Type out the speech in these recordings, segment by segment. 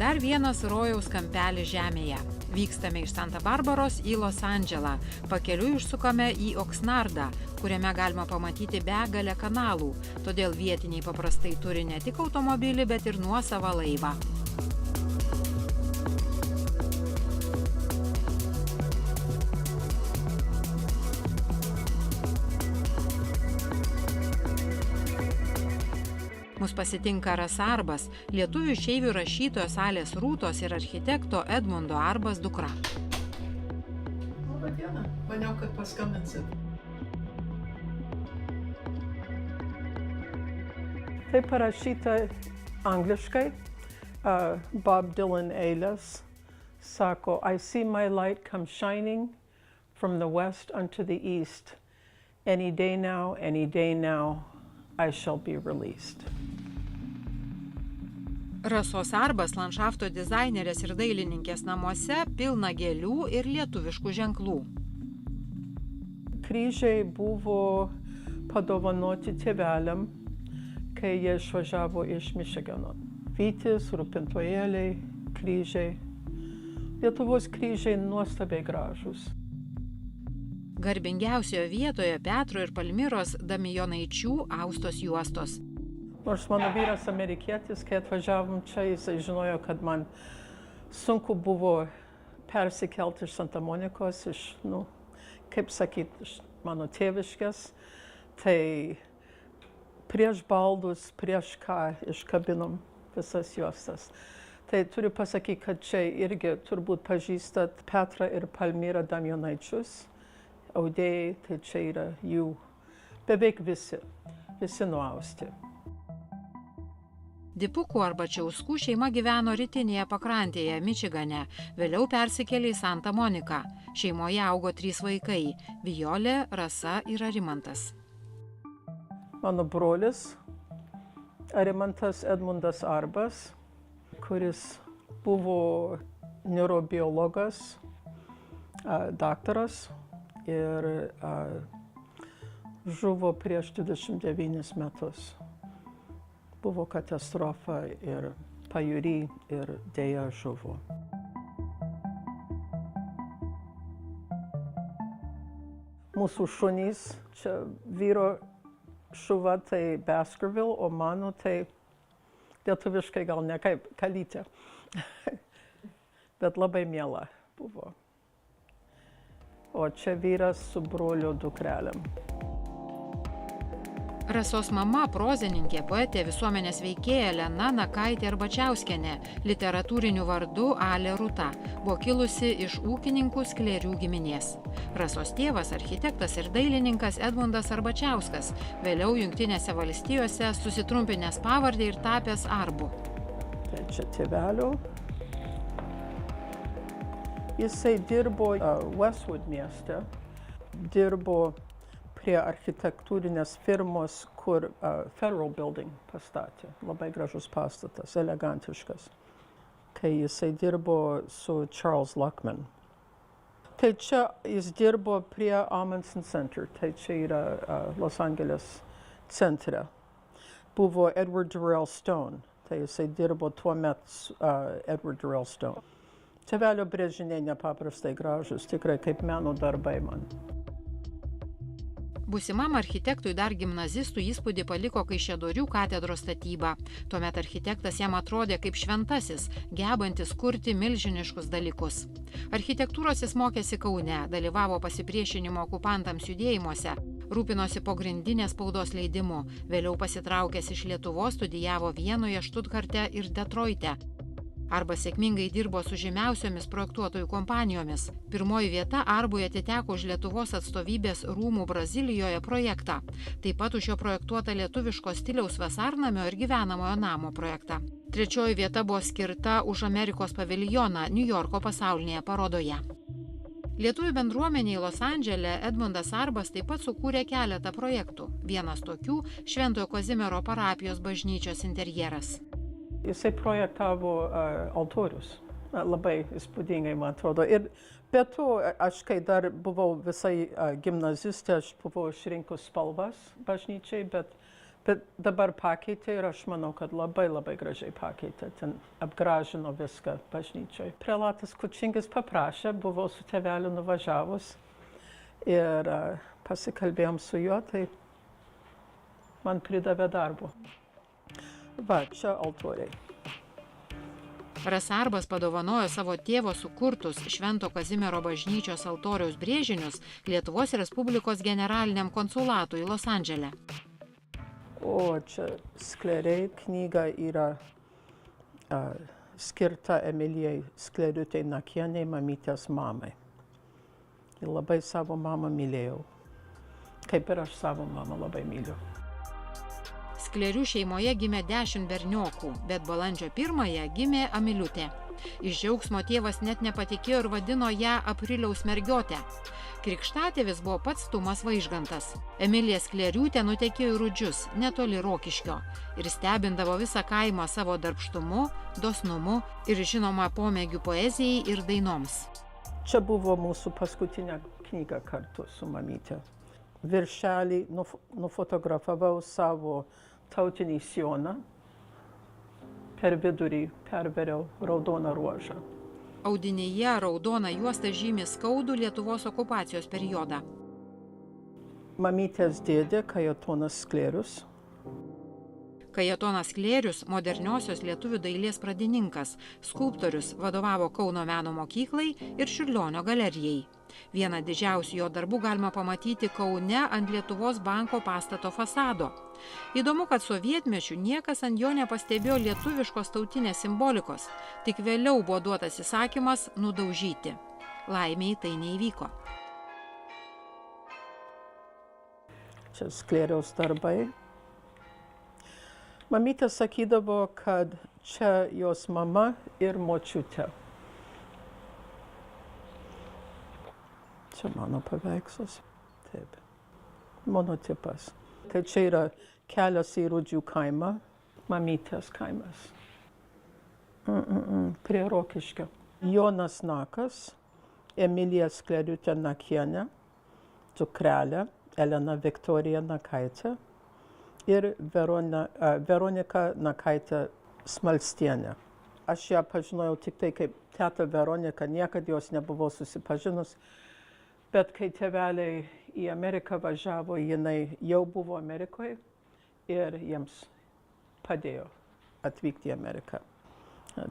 Dar vienas rojaus kampelis žemėje. Vykstame iš Santa Barbaros į Los Andželą. Pakeliui užsukame į Oksnardą, kuriame galima pamatyti begalę kanalų. Todėl vietiniai paprastai turi ne tik automobilį, bet ir nuosavą laivą. Mus pasitinka Rasa Arbas, lietuvių išeivių rašytojos Alės Rūtos ir architekto Edmundo Arbas dukra. Labą dieną, maniau, kad paskambinsit. Tai parašyta angliškai. Bob Dylan eilės sako, I see my light come shining from the west unto the east. Any day now, I shall be released. Rasos Arbas landšafto dizainerės ir dailininkės namuose pilna gėlių ir lietuviškų ženklų. Kryžiai buvo padovanoti tėveliam, kai jie išvažiavo iš Mičigano. Vytis, rūpintojėliai, kryžiai. Lietuvos kryžiai nuostabiai gražūs. Garbingiausioje vietoje Petro ir Palmiros Damijonaičių austos juostos. Nors mano vyras amerikietis, kai atvažiavom čia, jisai žinojo, kad man sunku buvo persikelti iš Santa Monikos, kaip sakyti, iš mano tėviškės. Tai prieš baldus, prieš ką iškabinom visas juostas. Tai turiu pasakyti, kad čia irgi turbūt pažįstat Petrą ir Palmirą Damijonaičius. Audėjai, tai čia yra jų beveik visi nuausti. Dipukų arba Čiauskų šeima gyveno rytinėje pakrantėje, Mičigane, vėliau persikėlė į Santa Moniką. Šeimoje augo 3 vaikai – Vijolė, Rasa ir Arimantas. Mano brolis Arimantas Edmundas Arbas, kuris buvo neurobiologas, daktaras ir žuvo prieš 29 metus. Buvo katastrofa ir pajūry ir dėja žuvo. Mūsų šunys, čia vyro šuva tai Baskerville, o mano tai lietuviškai gal ne kaip kalytė, bet labai miela buvo. O čia vyras su brolio dukrelėm. Rasos mama, prozininkė, poetė, visuomenės veikėja Lena Nakaitė Arbačiauskienė, literatūriniu vardu Alė Rūta, buvo kilusi iš ūkininkų Sklėrių giminės. Rasos tėvas, architektas ir dailininkas Edmundas Arbačiauskas, vėliau Jungtinėse valstijose susitrumpinęs pavardę ir tapęs Arbu. Tai čia tėvelio. Jisai dirbo Westwood mieste, dirbo prie architektūrinės firmos, kur Federal Building pastatė. Labai gražus pastatas, elegantiškas. Kai jisai dirbo su Charles Luckman. Tai čia jis dirbo prie Amundsen Center, tai čia yra Los Angeles centre. Buvo Edward Durrell Stone, tai jisai dirbo tuomet Edward Durrell Stone. Tėvelio brėžiniai nepaprastai gražus, tikrai kaip meno darbai man. Būsimam architektui dar gimnazistų įspūdį paliko Kaišiadorių katedros statyba. Tuomet architektas jam atrodė kaip šventasis, gebantis kurti milžiniškus dalykus. Architektūros jis mokėsi Kaune, dalyvavo pasipriešinimo okupantams judėjimuose, rūpinosi pogrindinės spaudos leidimu, vėliau pasitraukęs iš Lietuvos studijavo Vienoje, Štutharte ir Detroite. Arba sėkmingai dirbo su žymiausiomis projektuotojų kompanijomis. Pirmoji vieta Arbui atiteko už Lietuvos atstovybės rūmų Brazilijoje projektą. Taip pat už jo projektuotą lietuviško stiliaus vasarnamio ir gyvenamojo namo projektą. Trečioji vieta buvo skirta už Amerikos paviljoną Niujorko pasaulinėje parodoje. Lietuvių bendruomeniai Los Andžele Edmundas Arbas taip pat sukūrė keletą projektų. Vienas tokių – Šventojo Kazimiero parapijos bažnyčios interjeras. Jisai projektavo altorius. Labai įspūdingai, man atrodo. Ir be to, aš kai dar buvau visai gimnazistė, aš buvau išrinkus spalvas bažnyčiai, bet Bet dabar pakeitė ir aš manau, kad labai gražiai pakeitė. Ten apgražino viską bažnyčioj. Prelatas Kučingis paprašė, buvau su tėveliu nuvažiavus ir pasikalbėjom su juo, tai man pridavė darbo. Va, čia altoriai. Rasarbas padovanojo savo tėvo sukurtus Švento Kazimiero bažnyčios altoriaus brėžinius Lietuvos Respublikos generaliniam konsulatui Los Andžele. O čia Skleriai knyga yra skirta Emilijai Skleriutei Nakienei, mamytės mamai. Ir labai savo mamą mylėjau, kaip ir aš savo mamą labai myliu. Sklerių šeimoje gimė 10 berniokų, bet balandžio 1-ąją gimė Amiliutė. Iš džiaugsmo tėvas net nepatikėjo ir vadino ją Apriliaus mergiotę. Krikštatėvis buvo pats Tumas Vaižgantas. Emilija Skleriūtė nutekėjo į Rudžius, netoli Rokiškio, ir stebindavo visą kaimą savo darbštumu, dosnumu ir žinoma pomėgių poezijai ir dainoms. Čia buvo mūsų paskutinė knyga kartu su mamyte. Viršelį nufotografavau savo tautinį sijoną, per vidurį perveriau raudoną ruožą. Audinyje raudona juosta žymi skaudų Lietuvos okupacijos periodą. Mamytės dėdė Kajetonas Sklerius. Kajetonas Sklerius moderniosios lietuvių dailės pradininkas, skulptorius, vadovavo Kauno meno mokyklai ir Čiurlionio galerijai. Vieną didžiausių jo darbų galima pamatyti Kaune ant Lietuvos banko pastato fasado. Įdomu, kad sovietmečiu niekas ant jo nepastebėjo lietuviškos tautinės simbolikos, tik vėliau buvo duotas įsakymas nudaužyti. Laimei tai neįvyko. Čia Skleriaus darbai. Mamytė sakydavo, kad čia jos mama ir močiutė. Čia mano paveikslas. Taip. Monotipas. Tai čia yra kelias į Rudžių kaimą, mamytės kaimas. Prie Rokiškio. Jonas Nakas, Emilija Skleriutė Nakienė, dukrelė Elena Viktorija Nakaitė ir Veronika Nakaitė Smalstienė. Aš ją pažinojau tik tai kaip teta Veronika, niekad jos nebuvau susipažinus, bet kai tėveliai į Ameriką važiavo, jinai jau buvo Amerikoje ir jiems padėjo atvykti į Ameriką.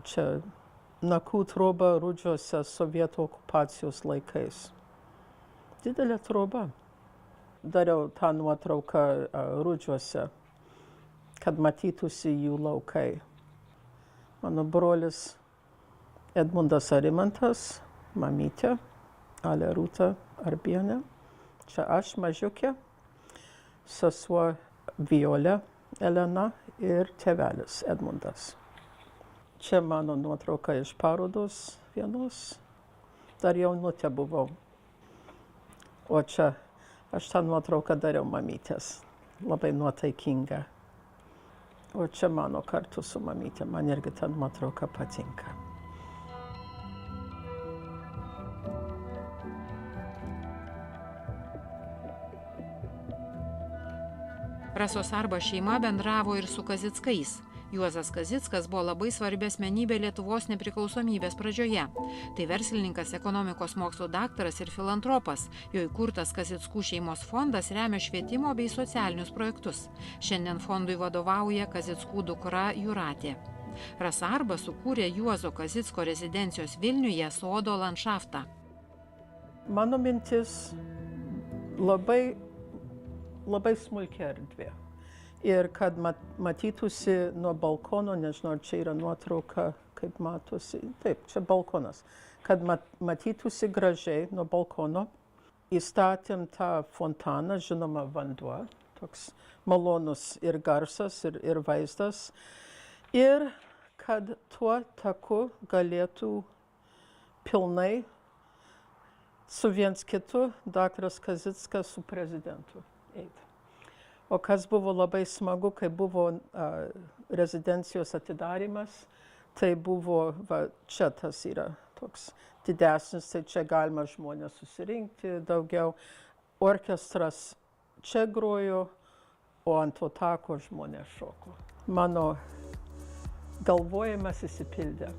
Čia Nakų troba Rudžiuose sovietų okupacijos laikais. Didelė troba. Dariau tą nuotrauką Rudžiuose, kad matytųsi jų laukai. Mano brolis Edmundas Arimantas, mamytė, Ale Rūta Arbienė. Čia aš mažiukė, sesuo Violė Elena ir tėvelis Edmundas. Čia mano nuotrauka iš parodos vienos. Dar jaunutė buvau. O čia aš tą nuotrauką dariau mamytės. Labai nuotaikinga. O čia mano kartu su mamytė. Man irgi ta nuotrauka patinka. Rasosarbas šeima bendravo ir su Kazickais. Juozas Kazickas buvo labai svarbi asmenybė Lietuvos nepriklausomybės pradžioje. Tai verslininkas, ekonomikos mokslų daktaras ir filantropas. Jo įkurtas Kazickų šeimos fondas remia švietimo bei socialinius projektus. Šiandien fondui vadovauja Kazickų dukra Jūratė. Rasarbas sukūrė Juozo Kazicko rezidencijos Vilniuje sodo landšaftą. Mano mintis labai smulki erdvė. Ir kad matytųsi nuo balkono, nežinau, čia yra nuotrauka, kaip matosi, taip, čia balkonas, kad matytųsi gražiai nuo balkono, įstatėm tą fontaną, žinoma, vanduo, toks malonus ir garsas, ir vaizdas, ir kad tuo taku galėtų pilnai su viens kitu daktaras Kazickas su prezidentu eiti. O kas buvo labai smagu, kai buvo rezidencijos atidarymas, tai buvo, čia tas yra toks didesnis, tai čia galima žmonės susirinkti daugiau. Orkestras čia grojo, o ant to tako žmonės šoko. Mano galvojimas išsipildė.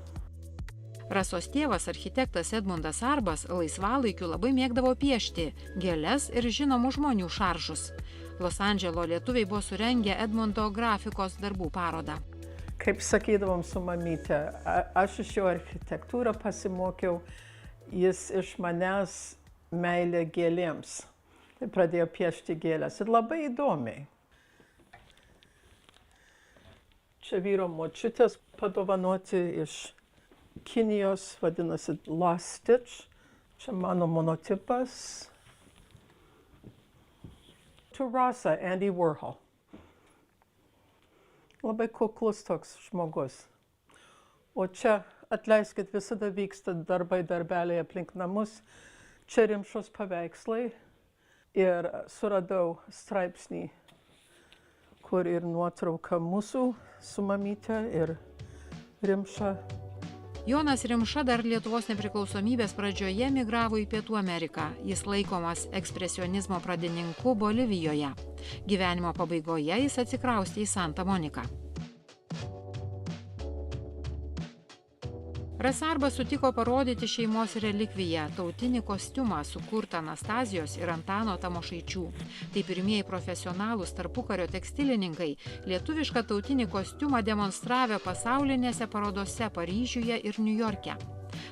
Rasos tėvas, architektas Edmundas Arbas, laisvalaikiu labai mėgdavo piešti gėles ir žinomų žmonių šaržus. Los Andželo lietuviai buvo surengę Edmundo grafikos darbų parodą. Kaip sakydavom su mamyte, aš iš jo architektūrą pasimokiau, jis iš manęs meilė gėlėms. Tai pradėjo piešti gėlės ir labai įdomiai. Čia vyro močiutės padovanoti iš Kinijos, vadinasi Last Stitch. Čia mano monotipas. To Rasa, Andy Warhol. Labai kuklus toks žmogus. O čia, atleiskit, visada vyksta darbeliai aplink namus. Čia Rimšos paveikslai. Ir suradau straipsnį, kur ir nuotrauka mūsų su mamyte ir Rimša. Jonas Rimša dar Lietuvos nepriklausomybės pradžioje migravo į Pietų Ameriką. Jis laikomas ekspresionizmo pradininku Bolivijoje. Gyvenimo pabaigoje jis atsikraustė į Santa Moniką. Rasa Arbas sutiko parodyti šeimos relikviją – tautinį kostiumą sukurtą Anastazijos ir Antano Tamošaičių. Tai pirmieji profesionalūs tarpukario tekstilininkai lietuvišką tautinį kostiumą demonstravę pasaulinėse parodose Paryžiuje ir Niujorke.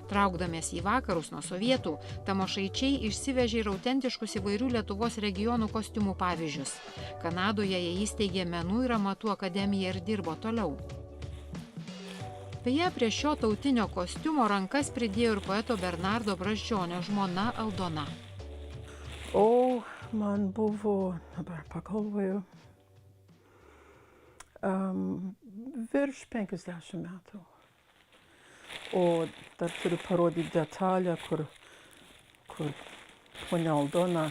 Traukdamiesi į vakarus nuo sovietų, Tamošaičiai išsivežė ir autentiškus įvairių Lietuvos regionų kostiumų pavyzdžius. Kanadoje jie įsteigė Menų ir amatų akademiją ir dirbo toliau. Beje, prie šio tautinio kostiumo rankas pridėjo ir poeto Bernardo Brazdžionio žmona Aldona. O, man buvo, dabar pagalvoju, virš 50 metų. O dar turiu parodyti detalę, kur ponia Aldona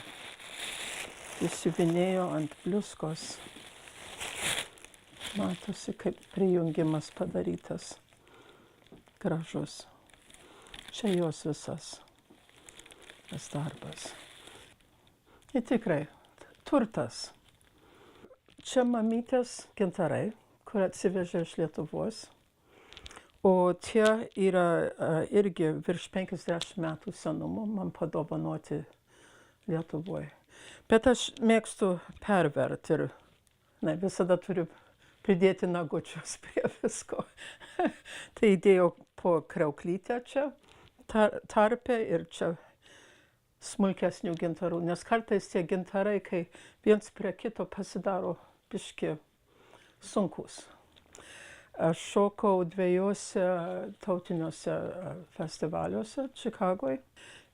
įsiuvinėjo ant bliuskos. Matosi, kaip prijungimas padarytas. Gražus. Čia jos visas tas darbas. Ir tikrai, turtas. Čia mamytės gintarai, kur atsivežė iš Lietuvos. O tie yra irgi virš 50 metų senumo, man padovanoti Lietuvoje. Bet aš mėgstu perverti ir visada turiu pridėti nagučius prie visko. Tai įdėjau po kriauklytę čia, tarpe ir čia smulkesnių gintarų. Nes kartais tie gintarai, kai viens prie kito pasidaro biški sunkus. Aš šokau 2 tautiniuose festivaliuose Čikagoje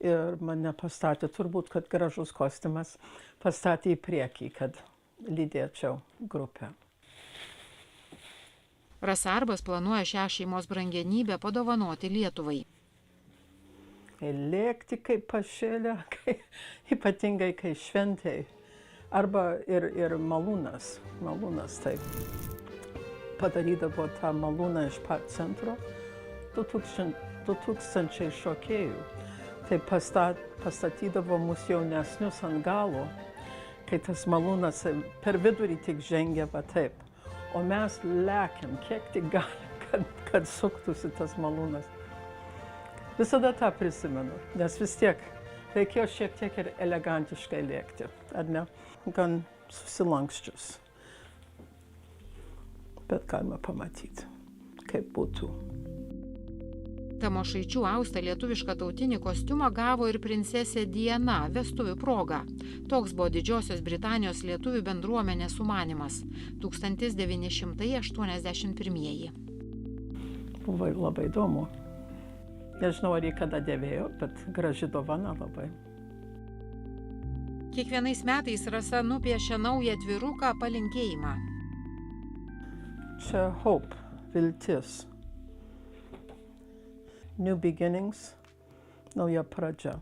ir mane pastatė, turbūt, kad gražus kostiumas, pastatė į priekį, kad lydėčiau grupę. Rasa Arbas planuoja šią šeimos brangenybę padovanoti Lietuvai. Lėkti kaip pašėlę, ypatingai kai šventėj. Arba ir malūnas taip. Padarydavo tą malūną iš pat centro, 2000 šokėjų. Tai pastatydavo mus jaunesnius ant galo, kai tas malūnas per vidurį tik žengia va taip. O mes lekiam, kiek tik galim, kad suktųsi tas malūnas. Visada tą prisimenu, nes vis tiek reikėjo šiek tiek ir elegantiškai lėkti, ar ne? Gan susilankščius. Bet galima pamatyti, kaip būtų. Tamošaičių austą lietuvišką tautinį kostiumą gavo ir princesė Diana vestuvių proga. Toks buvo Didžiosios Britanijos lietuvių bendruomenės sumanymas 1981. Buvo labai įdomu. Nežinau, ar jį kada dėvėjo, bet graži dovana labai. Kiekvienais metais Rasa nupiešia naują atviruką palinkėjimą. Čia hope, viltis. New beginnings, nauja pradžia.